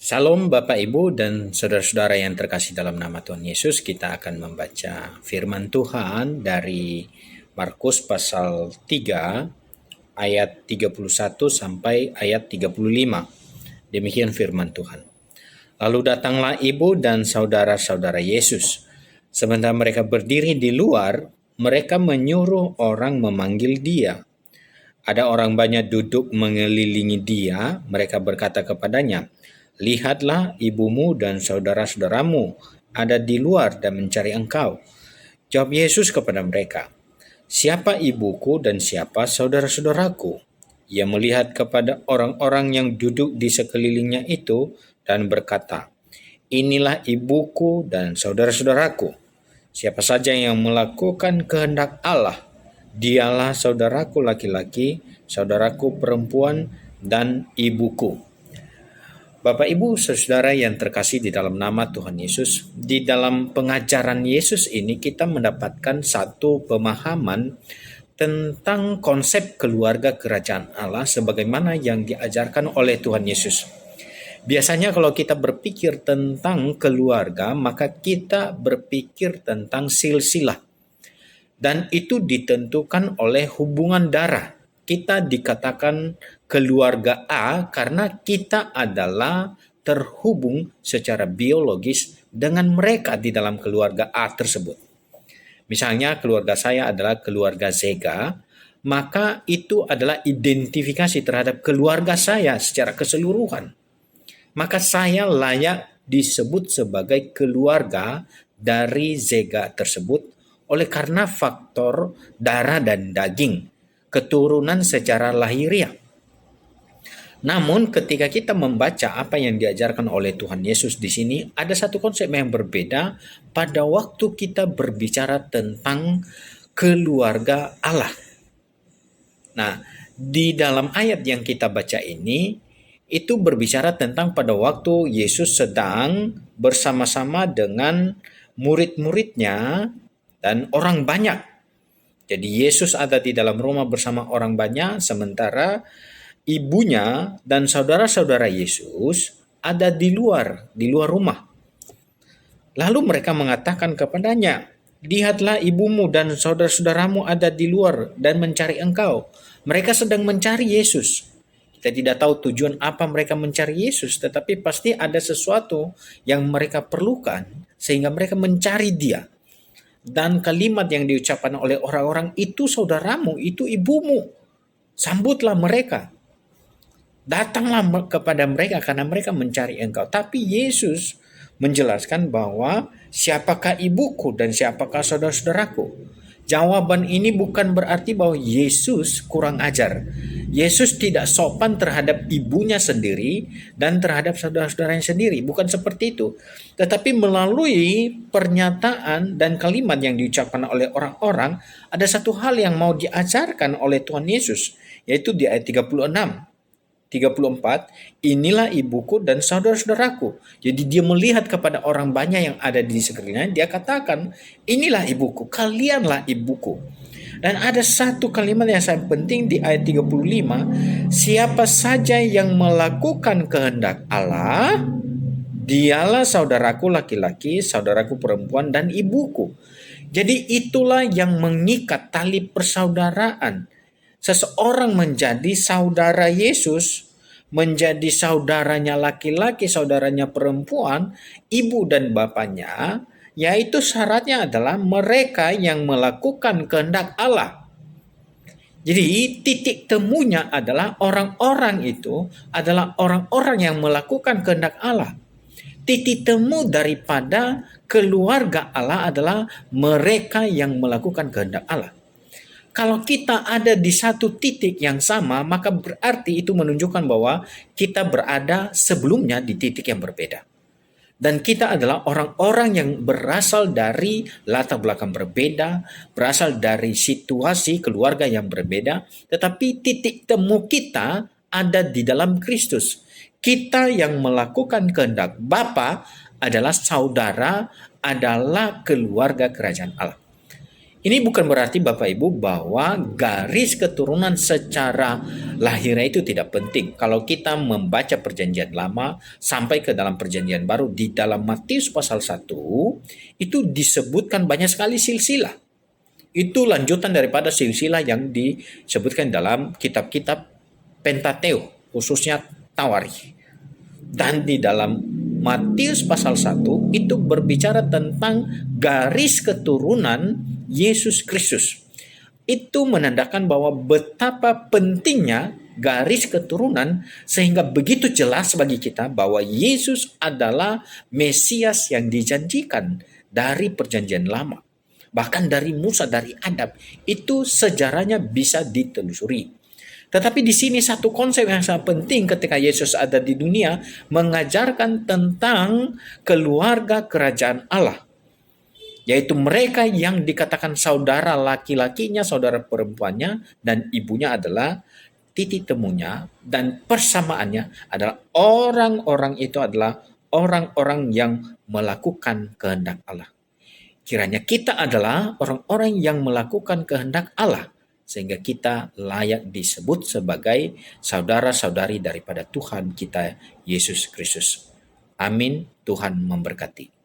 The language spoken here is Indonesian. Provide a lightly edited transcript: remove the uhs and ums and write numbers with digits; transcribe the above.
Salam Bapak Ibu dan saudara-saudara yang terkasih dalam nama Tuhan Yesus. Kita akan membaca firman Tuhan dari Markus pasal 3 ayat 31 sampai ayat 35. Demikian firman Tuhan. Lalu datanglah ibu dan saudara-saudara Yesus. Sementara mereka berdiri di luar, mereka menyuruh orang memanggil dia. Ada orang banyak duduk mengelilingi dia, mereka berkata kepadanya, "Lihatlah, ibumu dan saudara-saudaramu ada di luar dan mencari engkau." Jawab Yesus kepada mereka, "Siapa ibuku dan siapa saudara-saudaraku?" Ia melihat kepada orang-orang yang duduk di sekelilingnya itu dan berkata, "Inilah ibuku dan saudara-saudaraku. Siapa saja yang melakukan kehendak Allah, dialah saudaraku laki-laki, saudaraku perempuan, dan ibuku." Bapak Ibu Saudara yang terkasih di dalam nama Tuhan Yesus, di dalam pengajaran Yesus ini kita mendapatkan satu pemahaman tentang konsep keluarga kerajaan Allah sebagaimana yang diajarkan oleh Tuhan Yesus. Biasanya kalau kita berpikir tentang keluarga, maka kita berpikir tentang silsilah. Dan itu ditentukan oleh hubungan darah. Kita dikatakan keluarga A karena kita adalah terhubung secara biologis dengan mereka di dalam keluarga A tersebut. Misalnya keluarga saya adalah keluarga Zega, maka itu adalah identifikasi terhadap keluarga saya secara keseluruhan. Maka saya layak disebut sebagai keluarga dari Zega tersebut oleh karena faktor darah dan daging, keturunan secara lahiriah. Namun ketika kita membaca apa yang diajarkan oleh Tuhan Yesus di sini, ada satu konsep yang berbeda pada waktu kita berbicara tentang keluarga Allah. Nah, di dalam ayat yang kita baca ini, itu berbicara tentang pada waktu Yesus sedang bersama-sama dengan murid-muridnya dan orang banyak. Jadi Yesus ada di dalam rumah bersama orang banyak, sementara ibunya dan saudara-saudara Yesus ada di luar rumah. Lalu mereka mengatakan kepadanya, "Lihatlah, ibumu dan saudara-saudaramu ada di luar dan mencari engkau." Mereka sedang mencari Yesus. Kita tidak tahu tujuan apa mereka mencari Yesus, tetapi pasti ada sesuatu yang mereka perlukan sehingga mereka mencari dia. Dan kalimat yang diucapkan oleh orang-orang, "Itu saudaramu, itu ibumu. Sambutlah mereka. Datanglah kepada mereka karena mereka mencari engkau." Tapi Yesus menjelaskan bahwa siapakah ibuku dan siapakah saudara-saudaraku. Jawaban ini bukan berarti bahwa Yesus kurang ajar. Yesus tidak sopan terhadap ibunya sendiri dan terhadap saudara-saudaranya sendiri. Bukan seperti itu. Tetapi melalui pernyataan dan kalimat yang diucapkan oleh orang-orang, ada satu hal yang mau diajarkan oleh Tuhan Yesus, yaitu di ayat 34, "Inilah ibuku dan saudara-saudaraku." Jadi dia melihat kepada orang banyak yang ada di sekelilingnya, dia katakan, "Inilah ibuku, kalianlah ibuku." Dan ada satu kalimat yang sangat penting di ayat 35, "Siapa saja yang melakukan kehendak Allah, dialah saudaraku laki-laki, saudaraku perempuan, dan ibuku." Jadi itulah yang mengikat tali persaudaraan. Seseorang menjadi saudara Yesus, menjadi saudaranya laki-laki, saudaranya perempuan, ibu dan bapaknya, yaitu syaratnya adalah mereka yang melakukan kehendak Allah. Jadi titik temunya adalah orang-orang itu adalah orang-orang yang melakukan kehendak Allah. Titik temu daripada keluarga Allah adalah mereka yang melakukan kehendak Allah. Kalau kita ada di satu titik yang sama, maka berarti itu menunjukkan bahwa kita berada sebelumnya di titik yang berbeda. Dan kita adalah orang-orang yang berasal dari latar belakang berbeda, berasal dari situasi keluarga yang berbeda, tetapi titik temu kita ada di dalam Kristus. Kita yang melakukan kehendak Bapa adalah saudara, adalah keluarga kerajaan Allah. Ini bukan berarti Bapak Ibu bahwa garis keturunan secara lahirnya itu tidak penting. Kalau kita membaca perjanjian lama sampai ke dalam perjanjian baru di dalam Matius pasal 1 itu disebutkan banyak sekali silsilah. Itu lanjutan daripada silsilah yang disebutkan dalam kitab-kitab Pentateuch, khususnya Tawarikh. Dan di dalam Matius pasal 1 itu berbicara tentang garis keturunan Yesus Kristus. Itu menandakan bahwa betapa pentingnya garis keturunan sehingga begitu jelas bagi kita bahwa Yesus adalah Mesias yang dijanjikan dari perjanjian lama. Bahkan dari Musa, dari Adam, itu sejarahnya bisa ditelusuri. Tetapi di sini satu konsep yang sangat penting ketika Yesus ada di dunia, mengajarkan tentang keluarga kerajaan Allah. Yaitu mereka yang dikatakan saudara laki-lakinya, saudara perempuannya, dan ibunya adalah titik temunya dan persamaannya adalah orang-orang itu adalah orang-orang yang melakukan kehendak Allah. Kiranya kita adalah orang-orang yang melakukan kehendak Allah, sehingga kita layak disebut sebagai saudara-saudari daripada Tuhan kita Yesus Kristus. Amin. Tuhan memberkati.